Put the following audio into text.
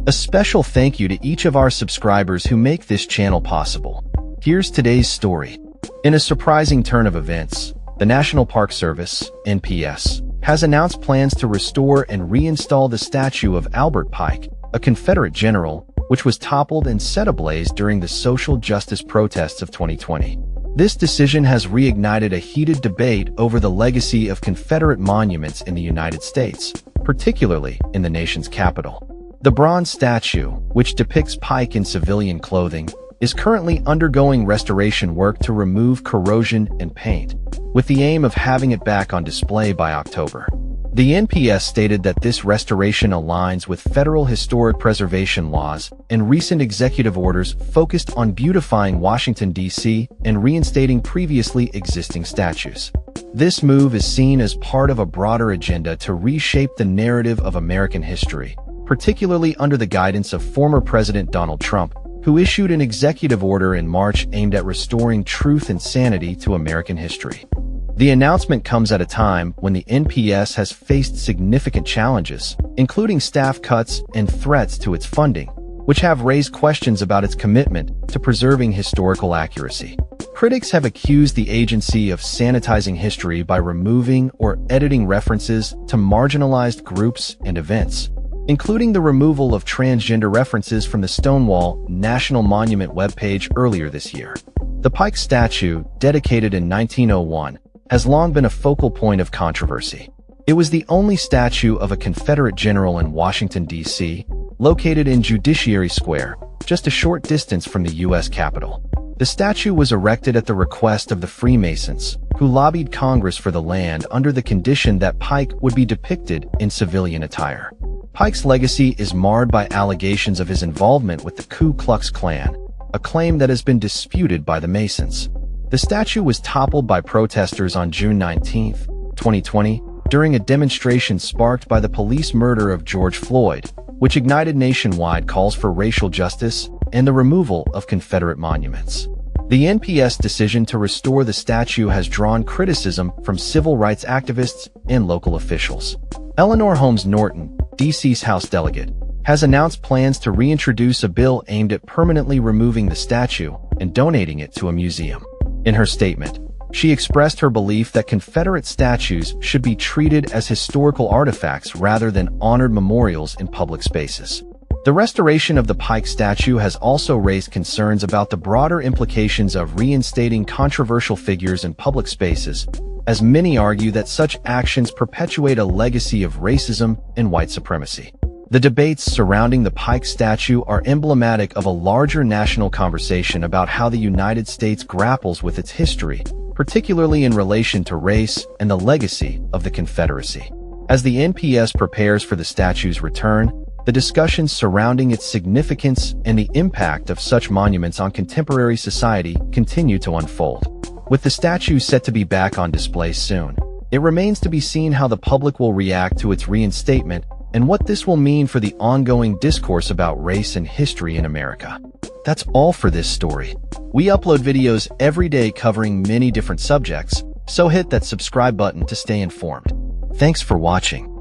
A special thank you to each of our subscribers who make this channel possible. Here's today's story. In a surprising turn of events, the National Park Service, NPS, has announced plans to restore and reinstall the statue of Albert Pike, a Confederate general, which was toppled and set ablaze during the social justice protests of 2020. This decision has reignited a heated debate over the legacy of Confederate monuments in the United States, particularly in the nation's capital. The bronze statue, which depicts Pike in civilian clothing, is currently undergoing restoration work to remove corrosion and paint, with the aim of having it back on display by October. The NPS stated that this restoration aligns with federal historic preservation laws and recent executive orders focused on beautifying Washington, D.C. and reinstating previously existing statues. This move is seen as part of a broader agenda to reshape the narrative of American history, particularly under the guidance of former President Donald Trump, who issued an executive order in March aimed at restoring truth and sanity to American history. The announcement comes at a time when the NPS has faced significant challenges, including staff cuts and threats to its funding, which have raised questions about its commitment to preserving historical accuracy. Critics have accused the agency of sanitizing history by removing or editing references to marginalized groups and events, including the removal of transgender references from the Stonewall National Monument webpage earlier this year. The Pike statue, dedicated in 1901, has long been a focal point of controversy. It was the only statue of a Confederate general in Washington, D.C., located in Judiciary Square, just a short distance from the U.S. Capitol. The statue was erected at the request of the Freemasons, who lobbied Congress for the land under the condition that Pike would be depicted in civilian attire. Pike's legacy is marred by allegations of his involvement with the Ku Klux Klan, a claim that has been disputed by the Masons. The statue was toppled by protesters on June 19, 2020, during a demonstration sparked by the police murder of George Floyd, which ignited nationwide calls for racial justice and the removal of Confederate monuments. The NPS decision to restore the statue has drawn criticism from civil rights activists and local officials. Eleanor Holmes Norton, D.C.'s House delegate, has announced plans to reintroduce a bill aimed at permanently removing the statue and donating it to a museum. In her statement, she expressed her belief that Confederate statues should be treated as historical artifacts rather than honored memorials in public spaces. The restoration of the Pike statue has also raised concerns about the broader implications of reinstating controversial figures in public spaces, as many argue that such actions perpetuate a legacy of racism and white supremacy. The debates surrounding the Pike statue are emblematic of a larger national conversation about how the United States grapples with its history, particularly in relation to race and the legacy of the Confederacy. As the NPS prepares for the statue's return, the discussions surrounding its significance and the impact of such monuments on contemporary society continue to unfold. With the statue set to be back on display soon, it remains to be seen how the public will react to its reinstatement and what this will mean for the ongoing discourse about race and history in America. That's all for this story. We upload videos every day covering many different subjects, so hit that subscribe button to stay informed. Thanks for watching.